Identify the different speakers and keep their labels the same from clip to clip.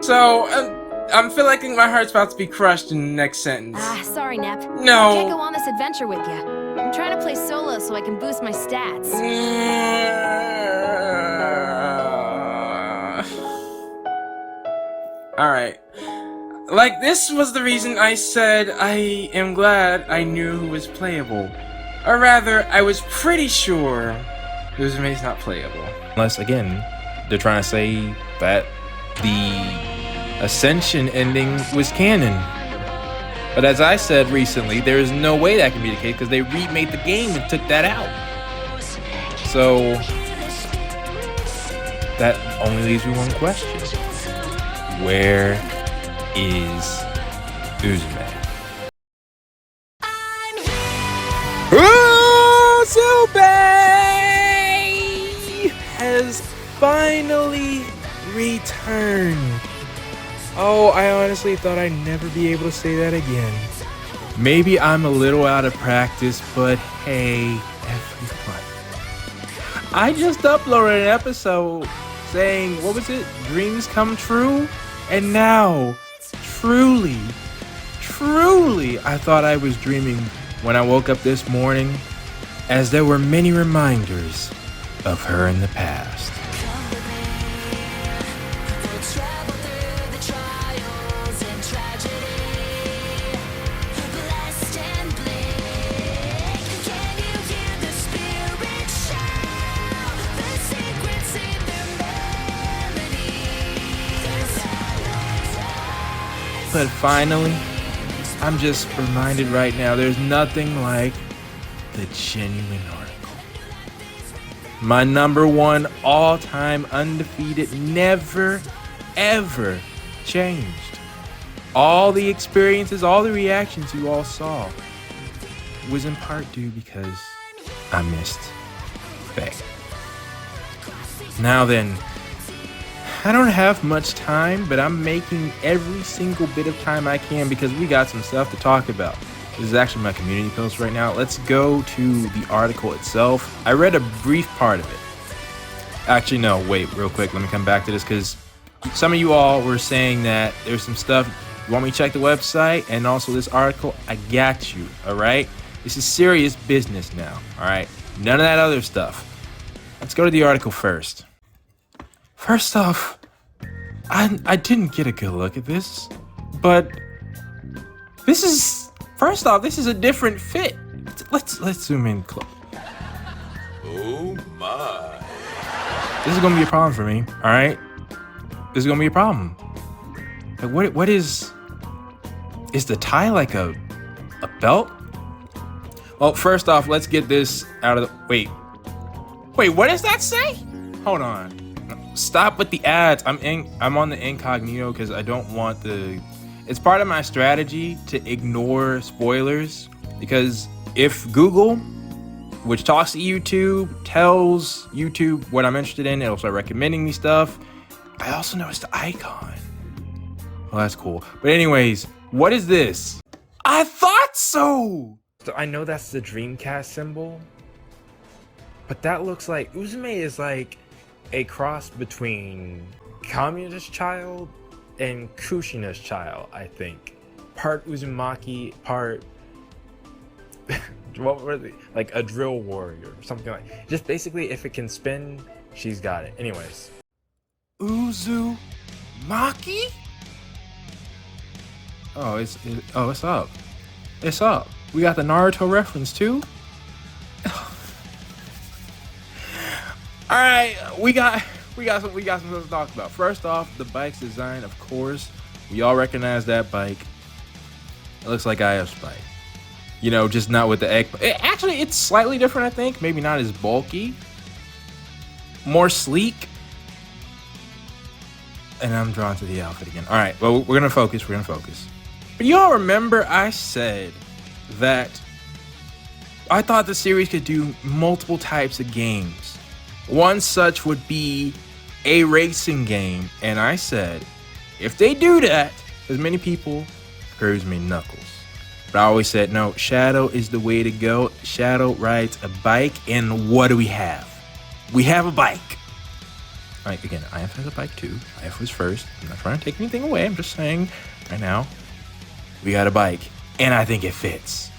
Speaker 1: So, I'm feeling like my heart's about to be crushed in the next sentence.
Speaker 2: Sorry, Nep.
Speaker 1: No.
Speaker 2: I can't go on this adventure with you. I'm trying to play solo so I can boost my stats.
Speaker 1: Alright. Like, this was the reason I said I am glad I knew who was playable. Or rather, I was pretty sure Uzume's not playable.
Speaker 3: Unless, again, they're trying to say that the Ascension ending was canon. But as I said recently, there is no way that can be the case because they remade the game and took that out. So that only leaves me one question. Where is Uzume? Uzume has finally returned. Oh, I honestly thought I'd never be able to say that again. Maybe I'm a little out of practice, but hey, everyone. I just uploaded an episode saying, what was it? Dreams come true? And now, truly, I thought I was dreaming when I woke up this morning, as there were many reminders of her in the past. But finally, I'm just reminded right now, there's nothing like the genuine article. My #1 all-time undefeated, never, ever changed. All the experiences, all the reactions you all saw was in part due because I missed Faye. Now then, I don't have much time, but I'm making every single bit of time I can because we got some stuff to talk about. This is actually my community post right now. Let's go to the article itself. I read a brief part of it. Actually, no, wait, real quick. Let me come back to this because some of you all were saying that there's some stuff. You want me to check the website and also this article? I got you, all right? This is serious business now, all right? None of that other stuff. Let's go to the article first. First off, I didn't get a good look at this, but this is a different fit. Let's zoom in close.
Speaker 4: Oh my.
Speaker 3: This is gonna be a problem for me, all right? This is gonna be a problem. Like what is the tie like a belt? Well, first off, let's get this out of the, wait, what does that say? Hold on. Stop with the ads. I'm on the incognito because I don't want it's part of my strategy to ignore spoilers, because if Google, which talks to YouTube, tells YouTube what I'm interested in, it'll start recommending me stuff. I also noticed the icon. Well, that's cool. But anyways, what is this? I thought so. So I know that's the Dreamcast symbol, but that looks like Uzume is like a cross between Communist Child and Kushina's Child, I think. Part Uzumaki, part what were they? Like a drill warrior or something like. Just basically, if it can spin, she's got it. Anyways, Uzumaki. Oh, it's up. It's up. We got the Naruto reference too. All right, we got some stuff to talk about. First off, the bike's design, of course. We all recognize that bike. It looks like IF's bike. You know, just not with the egg. Actually, it's slightly different, I think. Maybe not as bulky. More sleek. And I'm drawn to the outfit again. All right, well, we're gonna focus. But y'all remember I said that I thought the series could do multiple types of games. One such would be a racing game, and I said, if they do that, as many people heard me Knuckles. But I always said, no, Shadow is the way to go. Shadow rides a bike, and what do we have? We have a bike. Like, again, IF has a bike too. IF was first. I'm not trying to take anything away. I'm just saying right now, we got a bike. And I think it fits.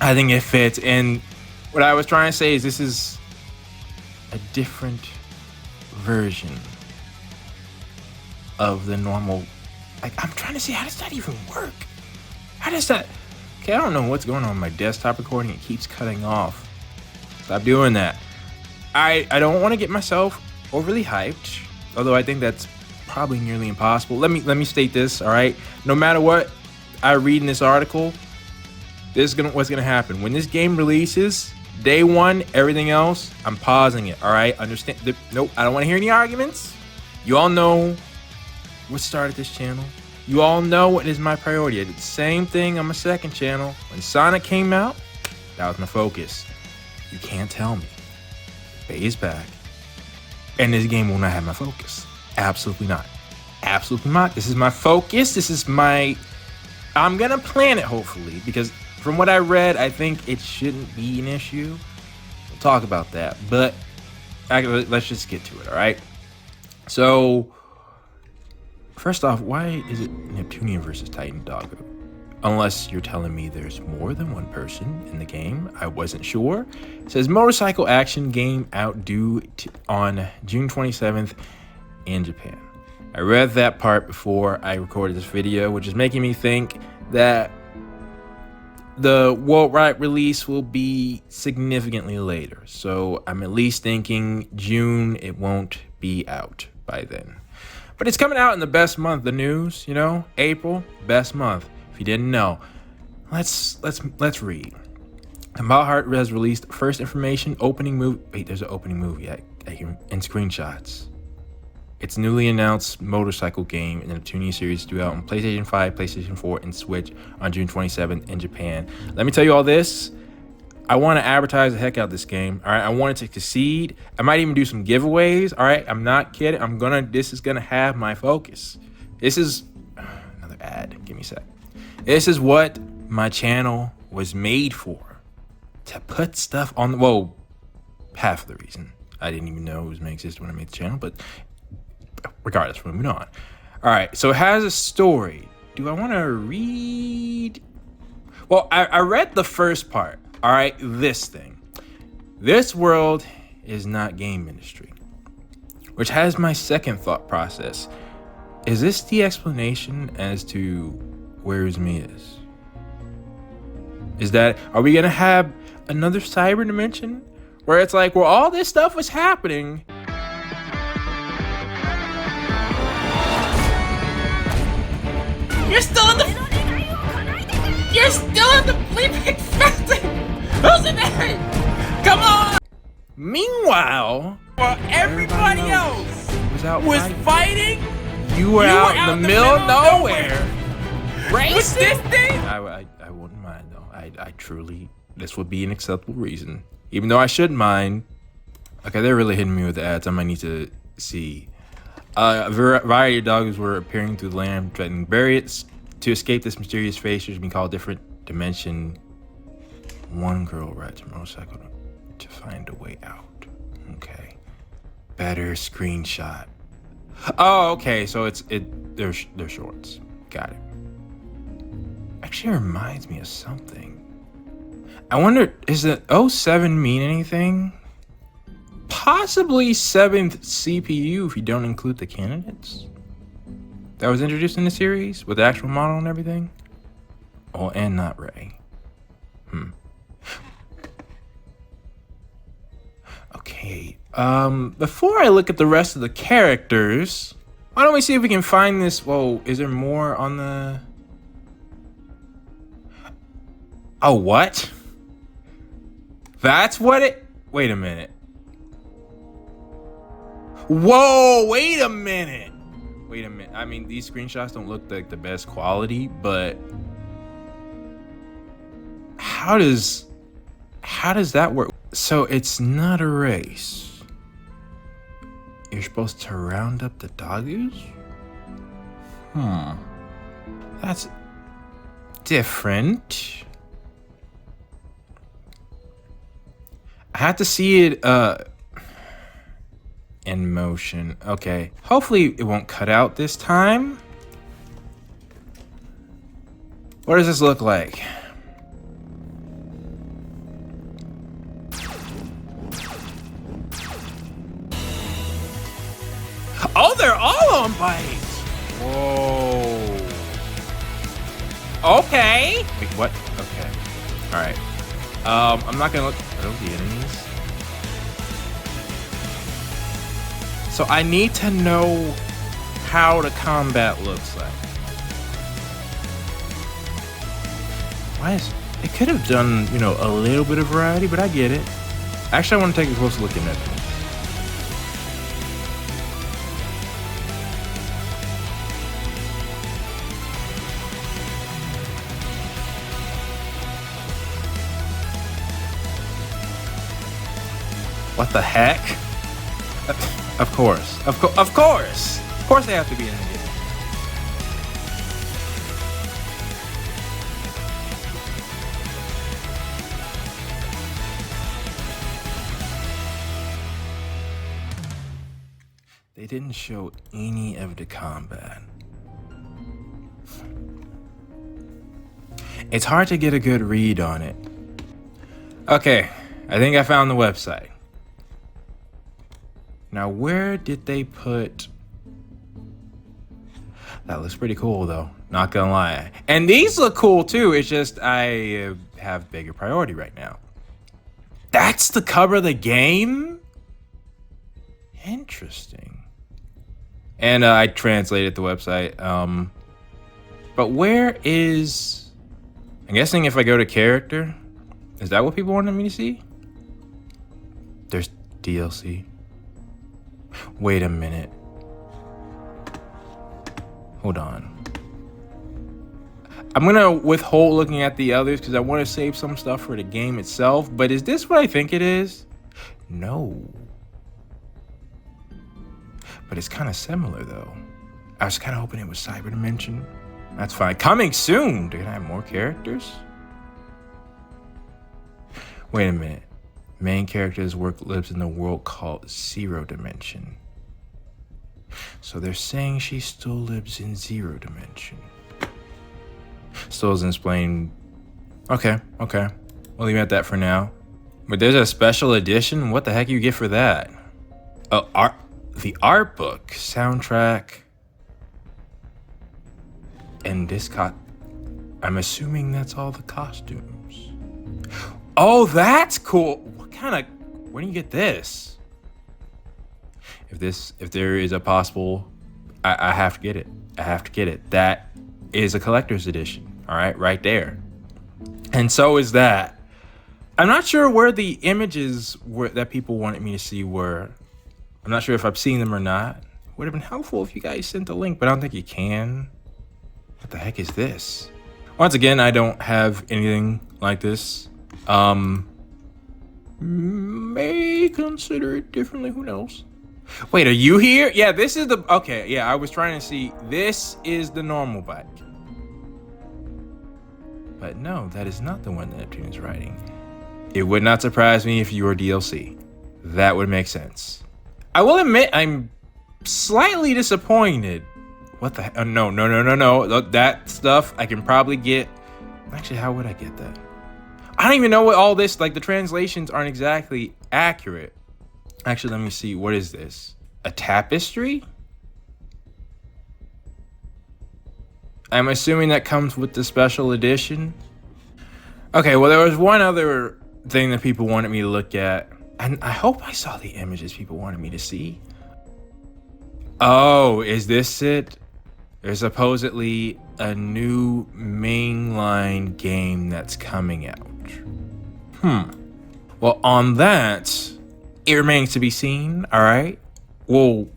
Speaker 3: I think it fits. And what I was trying to say is this is a different version of the normal. Like, I'm trying to see, how does that even work? How does that? Okay, I don't know what's going on with my desktop recording. It keeps cutting off. Stop doing that. I don't want to get myself overly hyped, although I think that's probably nearly impossible. Let me state this, all right? No matter what I read in this article, this is what's gonna happen. When this game releases, day one, everything else, I'm pausing it, all right? Understand? Nope, I don't want to hear any arguments. You all know what started this channel. You all know what is my priority. I did the same thing on my second channel. When Sonic came out, that was my focus. You can't tell me. Bay is back. And this game will not have my focus. Absolutely not. Absolutely not. This is my focus. This is my... I'm gonna plan it, hopefully, because from what I read, I think it shouldn't be an issue. We'll talk about that. But let's just get to it, all right? So, first off, why is it Neptunia versus Titan Doggo? Unless you're telling me there's more than one person in the game. I wasn't sure. It says motorcycle action game out due on June 27th in Japan. I read that part before I recorded this video, which is making me think that the worldwide release will be significantly later. So I'm at least thinking June, it won't be out by then. But it's coming out in the best month, the news, you know, April, best month. If you didn't know, let's read. About Heart has released first information opening movie. Wait, there's an opening movie in screenshots. Its newly announced motorcycle game in the Neptunia series due out on PlayStation 5, PlayStation 4, and Switch on June 27th in Japan. Let me tell you all this. I want to advertise the heck out of this game. All right, I want it to succeed. I might even do some giveaways. All right, I'm not kidding. This is gonna have my focus. This is another ad. Give me a sec. This is what my channel was made for. To put stuff on the, well, half of the reason. I didn't even know Uzume existed when I made the channel, but regardless, we're moving on. All right, so it has a story. Do I want to read? Well, I read the first part. All right, this thing. This world is not game industry, which has my second thought process. Is this the explanation as to where Uzume is? Is that, are we gonna have another cyber dimension where it's like, where all this stuff was happening, you're still in the bleeping fountain! Uzume! Come on! Meanwhile, while everybody else was fighting, you were out in the middle of nowhere. What's this thing? I wouldn't mind though. I truly, this would be an acceptable reason. Even though I shouldn't mind. Okay, they're really hitting me with the ads. I might need to see. A variety of dogs were appearing through the land, threatening barriers. To escape this mysterious face, which has been called different dimension. One girl rides a motorcycle to find a way out. Okay. Better screenshot. Oh, okay. So they're shorts. Got it. Actually reminds me of something. I wonder, is the 07 mean anything? Possibly 7th CPU if you don't include the candidates that was introduced in the series with the actual model and everything. Oh, and not Ray. Okay. Before I look at the rest of the characters, why don't we see if we can find this? Whoa, is there more on the... Oh, what? That's what it... Wait a minute. Whoa, wait a minute. Wait a minute. I mean, these screenshots don't look like the best quality, but how does that work? So it's not a race. You're supposed to round up the doggies? That's different. I have to see it in in motion. Okay, hopefully it won't cut out this time. What does this look like? Oh, they're all on bikes. Whoa. Okay. Wait, what? Okay. All right. I'm not gonna look. Are those the enemies? So I need to know how the combat looks like. Why is it could have done, you know, a little bit of variety, but I get it. Actually, I want to take a closer look at Neptunia. What the heck? Of course. Of course they have to be in the game. They didn't show any of the combat. It's hard to get a good read on it. Okay, I think I found the website. Now, where did they put... That looks pretty cool, though. Not gonna lie. And these look cool, too. It's just I have bigger priority right now. That's the cover of the game? Interesting. And I translated the website. But where is... I'm guessing if I go to character, is that what people wanted me to see? There's DLC. Wait a minute. Hold on. I'm gonna withhold looking at the others because I want to save some stuff for the game itself. But is this what I think it is? No. But it's kind of similar though. I was kind of hoping it was Cyber Dimension. That's fine. Coming soon. Do I have more characters? Wait a minute. Main character's work lives in a world called Zero Dimension. So they're saying she still lives in Zero Dimension. Still doesn't explain. Okay. We'll leave it at that for now. But there's a special edition? What the heck you get for that? The art book, soundtrack, and this I'm assuming that's all the costumes. Oh, that's cool. Where do you get this? If there is a possible, I have to get it. I have to get it. That is a collector's edition. All right, right there. And so is that. I'm not sure where the images that people wanted me to see were. I'm not sure if I've seen them or not. Would have been helpful if you guys sent a link, but I don't think you can. What the heck is this? Once again, I don't have anything like this. May consider it differently, who knows? Wait, are you here? Yeah, this is the, okay, yeah, I was trying to see, this is the normal bike. But no, that is not the one that Neptunia is riding. It would not surprise me if you were DLC. That would make sense. I will admit, I'm slightly disappointed. What the heck? No. That stuff I can probably get. Actually, how would I get that? I don't even know what all this, like the translations aren't exactly accurate. Actually, let me see. What is this? A tapestry? I'm assuming that comes with the special edition. Okay, well, there was one other thing that people wanted me to look at. And I hope I saw the images people wanted me to see. Oh, is this it? There's supposedly a new mainline game that's coming out. Well, on that, it remains to be seen, all right? Well,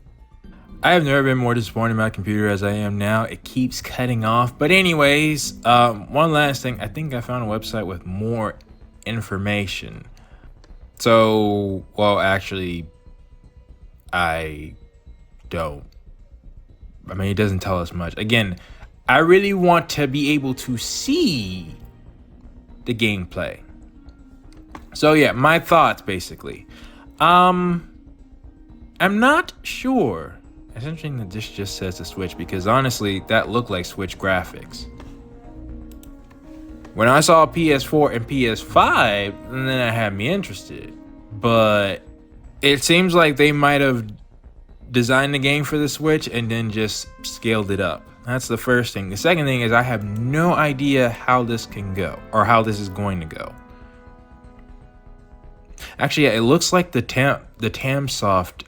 Speaker 3: I have never been more disappointed in my computer as I am now. It keeps cutting off. But anyways, one last thing. I think I found a website with more information. So, well, actually, I don't. I mean, it doesn't tell us much. Again, I really want to be able to see the gameplay. So yeah, my thoughts basically. I'm not sure. It's interesting that this just says the Switch because honestly, that looked like Switch graphics. When I saw PS4 and PS5, then that had me interested. But it seems like they might have designed the game for the Switch and then just scaled it up. That's the first thing. The second thing is I have no idea how this can go or how this is going to go. Actually, yeah, it looks like the Tamsoft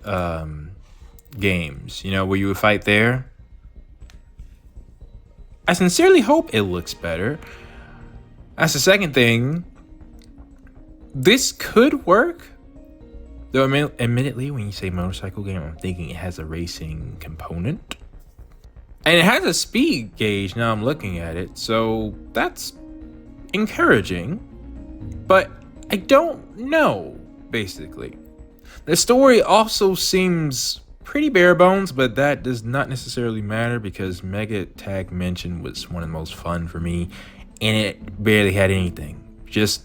Speaker 3: games, you know, where you would fight there. I sincerely hope it looks better. That's the second thing. This could work. Though, admittedly, when you say motorcycle game, I'm thinking it has a racing component. And it has a speed gauge, now I'm looking at it. So that's encouraging. But I don't know, basically. The story also seems pretty bare bones, but that does not necessarily matter because Mega Tag Mention was one of the most fun for me. And it barely had anything. Just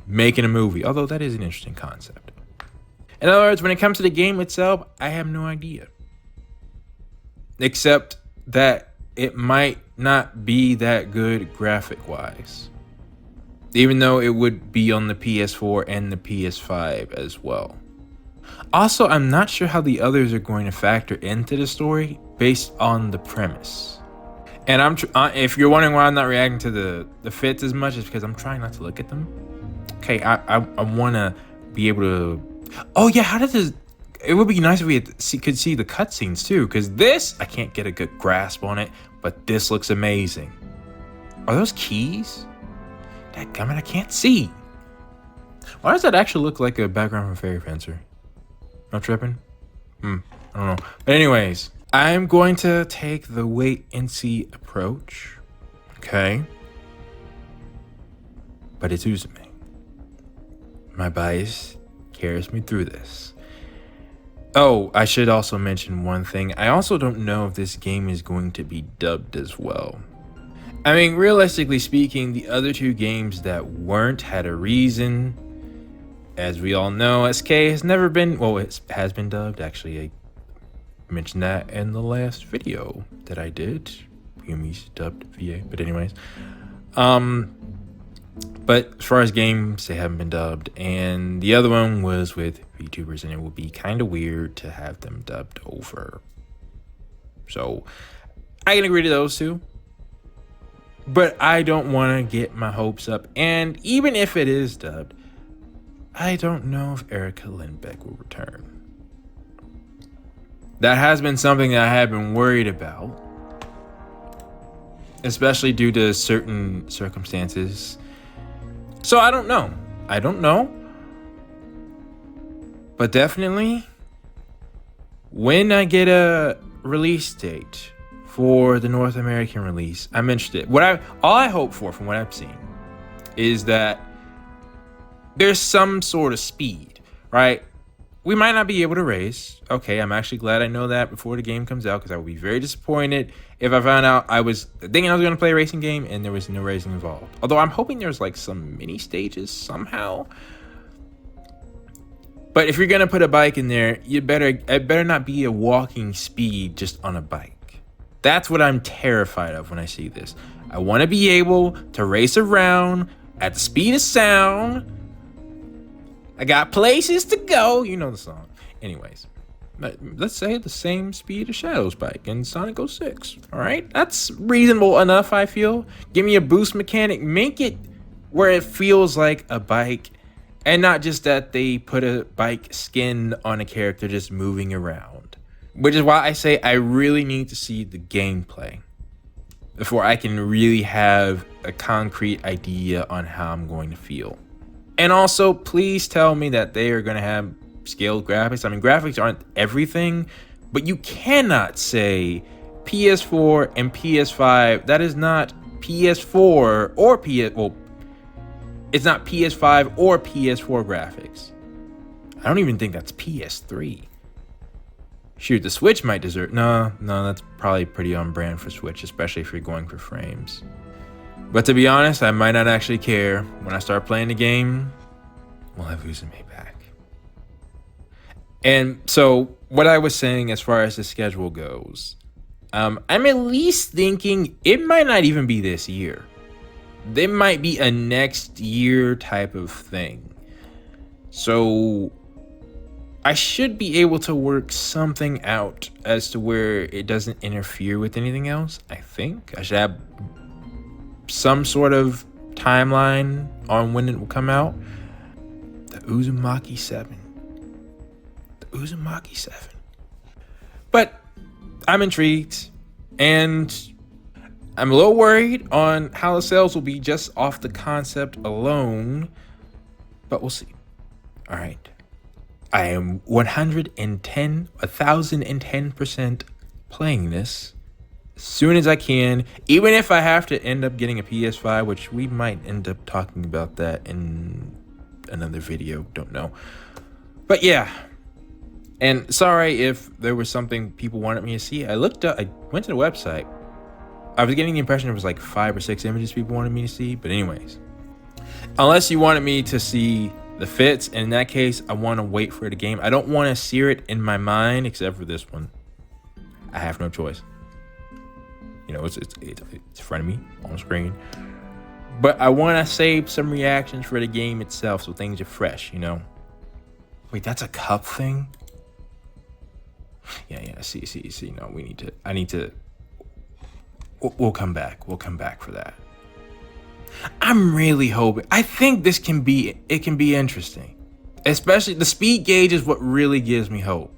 Speaker 3: making a movie. Although that is an interesting concept. In other words, when it comes to the game itself, I have no idea. Except that it might not be that good graphic-wise. Even though it would be on the PS4 and the PS5 as well. Also, I'm not sure how the others are going to factor into the story based on the premise. And if you're wondering why I'm not reacting to the fits as much, it's because I'm trying not to look at them. Okay, I want to be able to... Oh yeah, how does this... It would be nice if we could see the cutscenes too, because this, I can't get a good grasp on it, but this looks amazing. Are those keys? Dadgummit, I can't see. Why does that actually look like a background from Fairy Fencer? Am I tripping? I don't know. But anyways, I'm going to take the wait and see approach. Okay. But it's Uzume. My bias carries me through this. Oh, I should also mention one thing. I also don't know if this game is going to be dubbed as well. I mean, realistically speaking, the other two games that weren't had a reason. As we all know, SK has never been, well, it has been dubbed. Actually, I mentioned that in the last video that I did. Yumi's dubbed VA, but anyways. But as far as games, they haven't been dubbed. And the other one was with VTubers, and it would be kind of weird to have them dubbed over. So, I can agree to those two. But I don't want to get my hopes up. And even if it is dubbed, I don't know if Erika Lindbeck will return. That has been something that I have been worried about. Especially due to certain circumstances. So I don't know. I don't know. But definitely, when I get a release date for the North American release, I'm interested. All I hope for, from what I've seen, is that there's some sort of speed, right? We might not be able to race. Okay, I'm actually glad I know that before the game comes out, because I would be very disappointed if I found out I was thinking I was going to play a racing game and there was no racing involved. Although I'm hoping there's like some mini stages somehow. But if you're going to put a bike in there, it better not be a walking speed just on a bike. That's what I'm terrified of when I see this. I want to be able to race around at the speed of sound. I got places to go. You know the song. Anyways, let's say the same speed as Shadow's bike in Sonic 06. All right, that's reasonable enough, I feel. Give me a boost mechanic. Make it where it feels like a bike, and not just that they put a bike skin on a character just moving around. Which is why I say I really need to see the gameplay before I can really have a concrete idea on how I'm going to feel. And also, please tell me that they are going to have scaled graphics. I mean, graphics aren't everything, but you cannot say PS4 and PS5. That is not PS4 or well, it's not PS5 or PS4 graphics. I don't even think that's PS3. Shoot, the Switch might deserve... No, that's probably pretty on brand for Switch, especially if you're going for frames. But to be honest, I might not actually care. When I start playing the game, we'll have Uzume back. And so, what I was saying as far as the schedule goes, I'm at least thinking it might not even be this year. There might be a next year type of thing. So I should be able to work something out as to where it doesn't interfere with anything else. I think I should have some sort of timeline on when it will come out. The Uzumaki 7. The Uzumaki 7. But I'm intrigued, and I'm a little worried on how the sales will be just off the concept alone, but we'll see. All right. I am 1010% playing this as soon as I can, even if I have to end up getting a PS5, which we might end up talking about that in another video, don't know. But yeah, and sorry if there was something people wanted me to see. I went to the website. I was getting the impression it was like 5 or 6 images people wanted me to see, but anyways, unless you wanted me to see the fits, and in that case, I want to wait for the game. I don't want to sear it in my mind, except for this one. I have no choice. You know, it's in front of me on the screen. But I want to save some reactions for the game itself, so things are fresh, you know. Wait, that's a cup thing? Yeah. See. No, I need to. We'll come back. We'll come back for that. I'm really hoping. I think it can be interesting. Especially the speed gauge is what really gives me hope.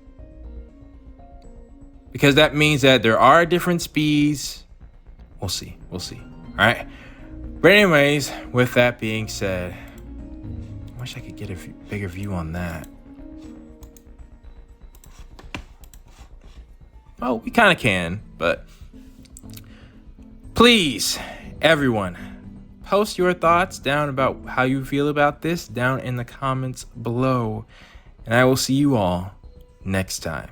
Speaker 3: Because that means that there are different speeds. We'll see. All right. But anyways, with that being said, I wish I could get a bigger view on that. Well, we kind of can, but please, everyone, post your thoughts down about how you feel about this down in the comments below, and I will see you all next time.